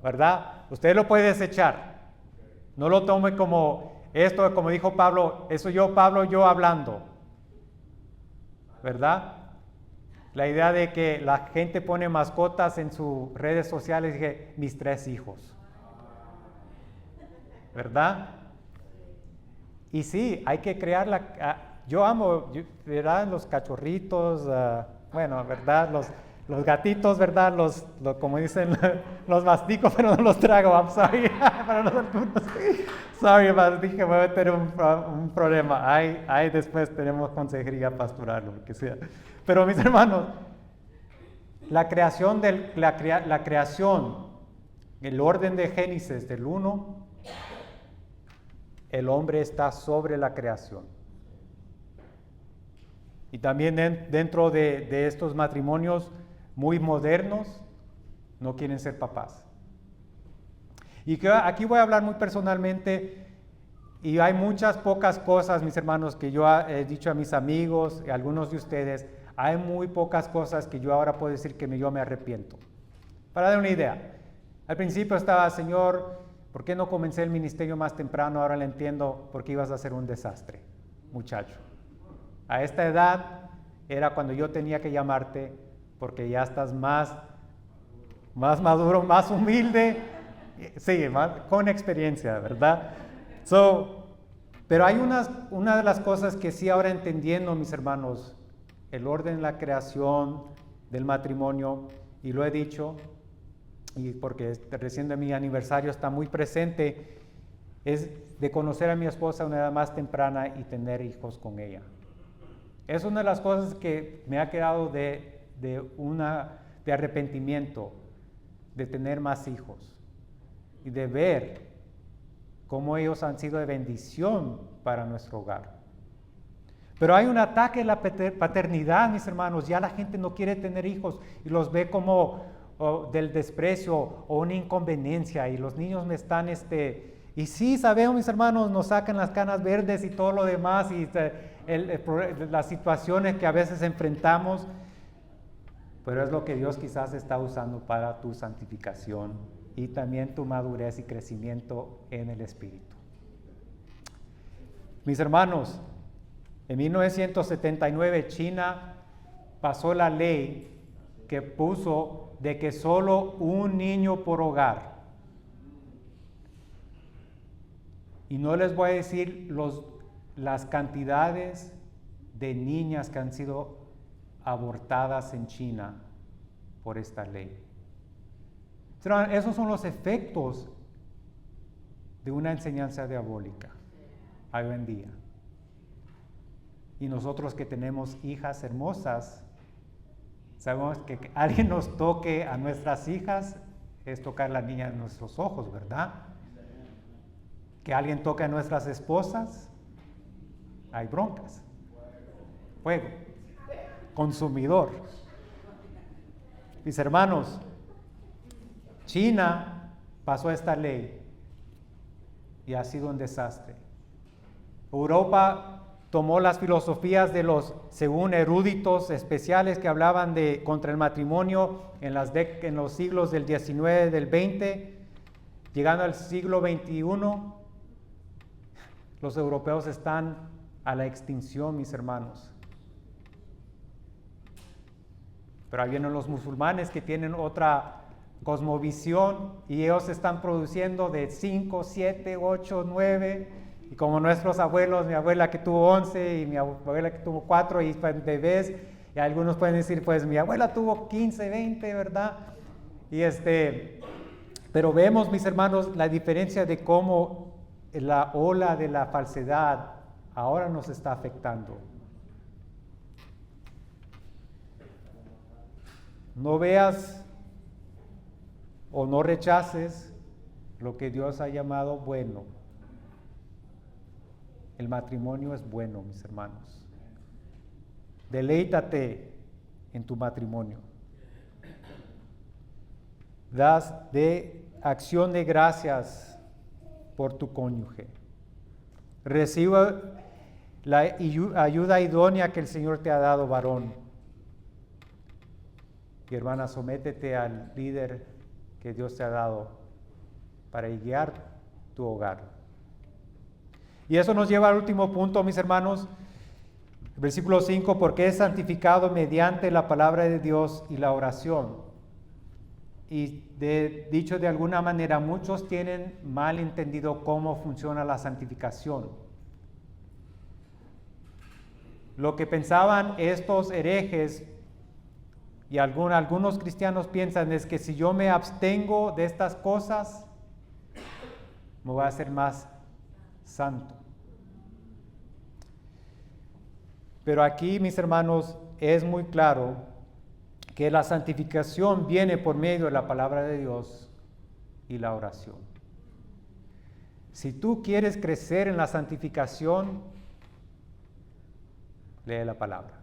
¿verdad? Usted lo puede desechar. No lo tome como esto, como dijo Pablo, eso yo hablando, ¿verdad? La idea de que la gente pone mascotas en sus redes sociales, dije, mis 3 hijos, ¿verdad? Y sí, hay que crear yo amo, ¿verdad? Los cachorritos, bueno, ¿verdad? Los gatitos, ¿verdad? Como dicen, los mastico, pero no los trago. I'm sorry. Para los algunos. Sorry, dije, voy a meter un problema. Ahí después tenemos consejería pastoral, lo que sea. Pero mis hermanos, la creación, el orden de Génesis del 1, el hombre está sobre la creación. Y también dentro de estos matrimonios muy modernos, no quieren ser papás. Y que aquí voy a hablar muy personalmente, y hay muchas pocas cosas, mis hermanos, que yo he dicho a mis amigos, y a algunos de ustedes, hay muy pocas cosas que yo ahora puedo decir que yo me arrepiento. Para dar una idea, al principio estaba, Señor, ¿por qué no comencé el ministerio más temprano? Ahora le entiendo por qué ibas a ser un desastre, muchacho. A esta edad era cuando yo tenía que llamarte, porque ya estás más maduro, más humilde, sí, con experiencia, ¿verdad? Pero hay una de las cosas que sí ahora entendiendo, mis hermanos, el orden de la creación del matrimonio, y lo he dicho, y porque recién de mi aniversario está muy presente, es de conocer a mi esposa a una edad más temprana y tener hijos con ella. Es una de las cosas que me ha quedado de arrepentimiento, de tener más hijos y de ver cómo ellos han sido de bendición para nuestro hogar. Pero hay un ataque a la paternidad, mis hermanos. Ya la gente no quiere tener hijos y los ve como del desprecio o una inconveniencia, y los niños me están y sí, sabemos, mis hermanos, nos sacan las canas verdes y todo lo demás, y las situaciones que a veces enfrentamos, pero es lo que Dios quizás está usando para tu santificación y también tu madurez y crecimiento en el Espíritu. Mis hermanos, en 1979 China pasó la ley que puso de que solo un niño por hogar. Y no les voy a decir las cantidades de niñas que han sido abortadas en China por esta ley. Esos son los efectos de una enseñanza diabólica hoy en día. Y nosotros que tenemos hijas hermosas, sabemos que alguien nos toque a nuestras hijas es tocar la niña en nuestros ojos, ¿verdad? Que alguien toque a nuestras esposas, hay broncas. Fuego. Consumidor. Mis hermanos, China pasó esta ley y ha sido un desastre. Europa tomó las filosofías de los, según eruditos especiales que hablaban contra el matrimonio en los siglos del 19, del 20, llegando al siglo 21, los europeos están a la extinción, mis hermanos. Pero ahí vienen los musulmanes que tienen otra cosmovisión y ellos están produciendo de 5, 7, 8, 9... Y como nuestros abuelos, mi abuela que tuvo 11 y mi abuela que tuvo 4 y bebés, y algunos pueden decir, pues mi abuela tuvo 15, 20, ¿verdad? Pero vemos, mis hermanos, la diferencia de cómo la ola de la falsedad ahora nos está afectando. No veas o no rechaces lo que Dios ha llamado bueno. El matrimonio es bueno, mis hermanos. Deleítate en tu matrimonio. Das de acción de gracias por tu cónyuge. Reciba la ayuda idónea que el Señor te ha dado, varón. Y hermana, sométete al líder que Dios te ha dado para guiar tu hogar. Y eso nos lleva al último punto, mis hermanos, versículo 5, porque es santificado mediante la palabra de Dios y la oración. Y dicho de alguna manera, muchos tienen mal entendido cómo funciona la santificación. Lo que pensaban estos herejes y algunos cristianos piensan es que si yo me abstengo de estas cosas, me voy a hacer más santo. Pero aquí, mis hermanos, es muy claro que la santificación viene por medio de la palabra de Dios y la oración. Si tú quieres crecer en la santificación, lee la palabra.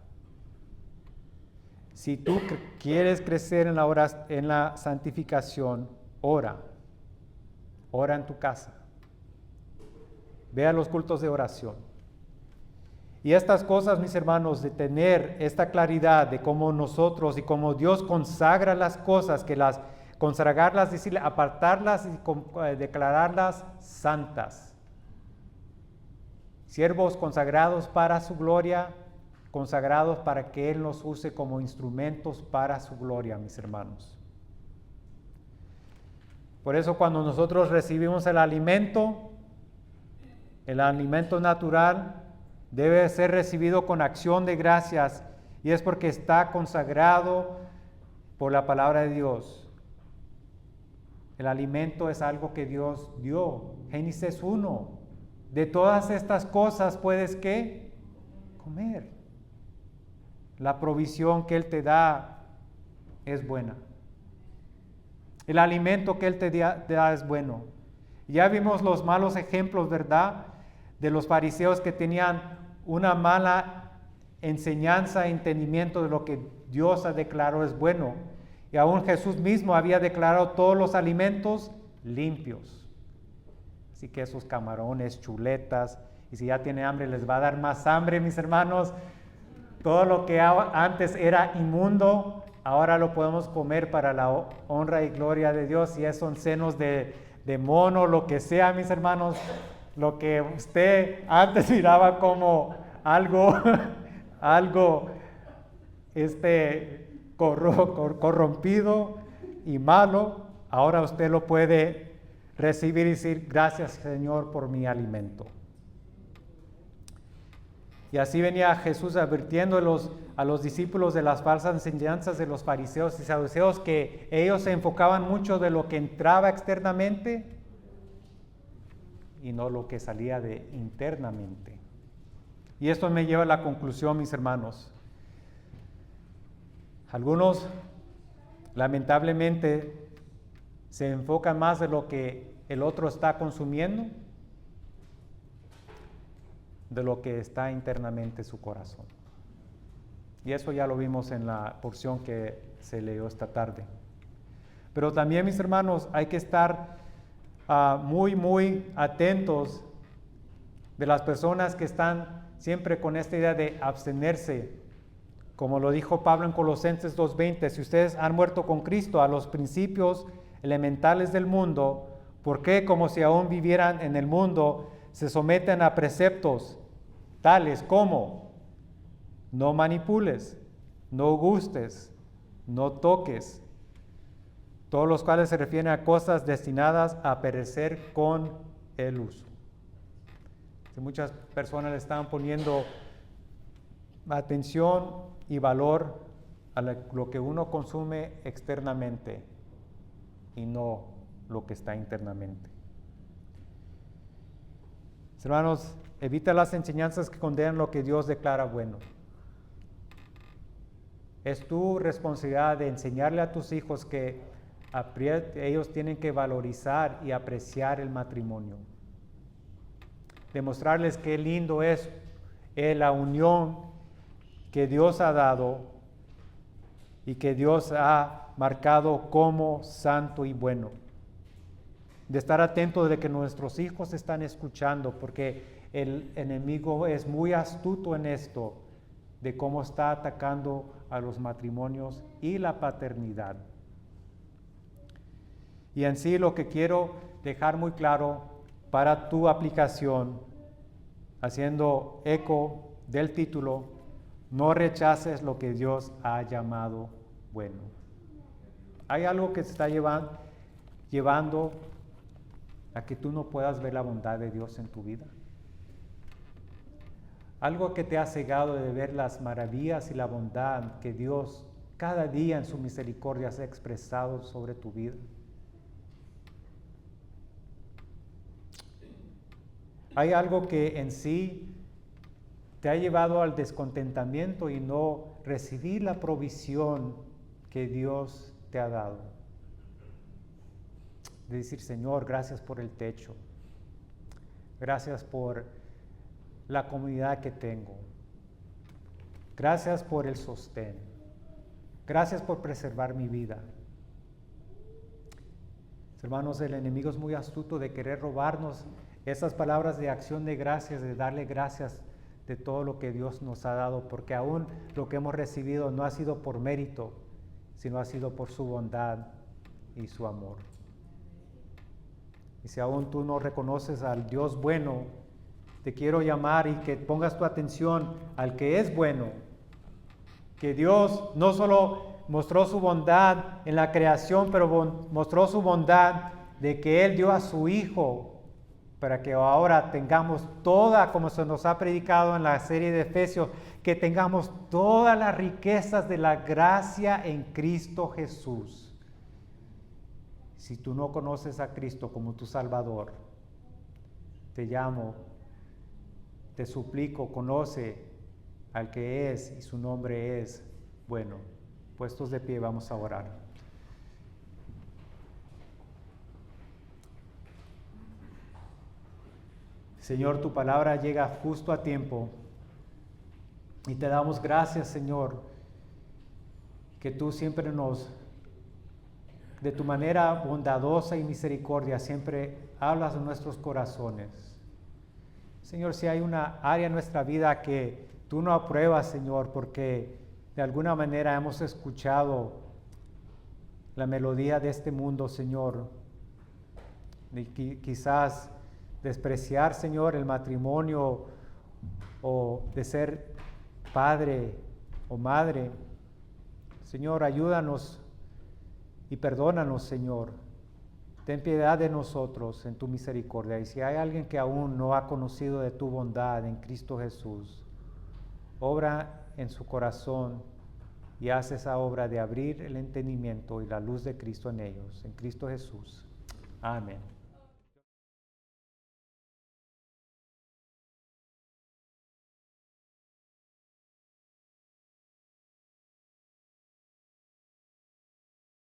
Si tú quieres crecer en la santificación, ora. Ora en tu casa. Ve a los cultos de oración. Y estas cosas, mis hermanos, de tener esta claridad de cómo nosotros y cómo Dios consagra las cosas, que las consagrarlas, decirle, apartarlas y declararlas santas. Siervos consagrados para su gloria, consagrados para que Él nos use como instrumentos para su gloria, mis hermanos. Por eso cuando nosotros recibimos el alimento natural, debe ser recibido con acción de gracias, y es porque está consagrado por la palabra de Dios. El alimento es algo que Dios dio. Génesis 1. De todas estas cosas puedes, ¿qué? Comer. La provisión que Él te da es buena. El alimento que Él te da es bueno. Ya vimos los malos ejemplos, ¿verdad? De los fariseos que tenían una mala enseñanza e entendimiento de lo que Dios declaró es bueno. Y aún Jesús mismo había declarado todos los alimentos limpios. Así que esos camarones, chuletas, y si ya tiene hambre les va a dar más hambre, mis hermanos. Todo lo que antes era inmundo, ahora lo podemos comer para la honra y gloria de Dios. Si son senos de mono, lo que sea, mis hermanos, lo que usted antes miraba como algo corrompido y malo, ahora usted lo puede recibir y decir, gracias Señor por mi alimento. Y así venía Jesús advirtiendo a los discípulos de las falsas enseñanzas de los fariseos y saduceos, que ellos se enfocaban mucho de lo que entraba externamente y no lo que salía de internamente. Y esto me lleva a la conclusión, mis hermanos. Algunos, lamentablemente, se enfocan más de lo que el otro está consumiendo, de lo que está internamente en su corazón. Y eso ya lo vimos en la porción que se leyó esta tarde. Pero también, mis hermanos, hay que estar muy atentos de las personas que están siempre con esta idea de abstenerse. Como lo dijo Pablo en Colosenses 2:20, si ustedes han muerto con Cristo a los principios elementales del mundo, ¿por qué, como si aún vivieran en el mundo, se someten a preceptos tales como no manipules, no gustes, no toques, todos los cuales se refieren a cosas destinadas a perecer con el uso? Muchas personas le están poniendo atención y valor a lo que uno consume externamente y no lo que está internamente. Hermanos, evita las enseñanzas que condenan lo que Dios declara bueno. Es tu responsabilidad de enseñarle a tus hijos que ellos tienen que valorizar y apreciar el matrimonio. Demostrarles qué lindo es la unión que Dios ha dado y que Dios ha marcado como santo y bueno. De estar atento de que nuestros hijos están escuchando, porque el enemigo es muy astuto en esto, de cómo está atacando a los matrimonios y la paternidad. Y en sí lo que quiero dejar muy claro para tu aplicación, haciendo eco del título, no rechaces lo que Dios ha llamado bueno. Hay algo que te está llevando a que tú no puedas ver la bondad de Dios en tu vida. Algo que te ha cegado de ver las maravillas y la bondad que Dios cada día en su misericordia se ha expresado sobre tu vida. Hay algo que en sí te ha llevado al descontentamiento y no recibir la provisión que Dios te ha dado. De decir, Señor, gracias por el techo. Gracias por la comunidad que tengo. Gracias por el sostén. Gracias por preservar mi vida. Hermanos, el enemigo es muy astuto de querer robarnos esas palabras de acción de gracias, de darle gracias de todo lo que Dios nos ha dado, porque aún lo que hemos recibido no ha sido por mérito, sino ha sido por su bondad y su amor. Y si aún tú no reconoces al Dios bueno, te quiero llamar y que pongas tu atención al que es bueno, que Dios no solo mostró su bondad en la creación, pero mostró su bondad de que Él dio a su Hijo para que ahora tengamos toda, como se nos ha predicado en la serie de Efesios, que tengamos todas las riquezas de la gracia en Cristo Jesús. Si tú no conoces a Cristo como tu Salvador, te llamo, te suplico, conoce al que es y su nombre es bueno. Puestos de pie, vamos a orar. Señor, tu palabra llega justo a tiempo y te damos gracias, Señor, que tú siempre de tu manera bondadosa y misericordia, siempre hablas en nuestros corazones. Señor, si hay una área en nuestra vida que tú no apruebas, Señor, porque de alguna manera hemos escuchado la melodía de este mundo, Señor, y quizás despreciar, Señor, el matrimonio o de ser padre o madre. Señor, ayúdanos y perdónanos, Señor. Ten piedad de nosotros en tu misericordia. Y si hay alguien que aún no ha conocido de tu bondad en Cristo Jesús, obra en su corazón y haz esa obra de abrir el entendimiento y la luz de Cristo en ellos. En Cristo Jesús. Amén.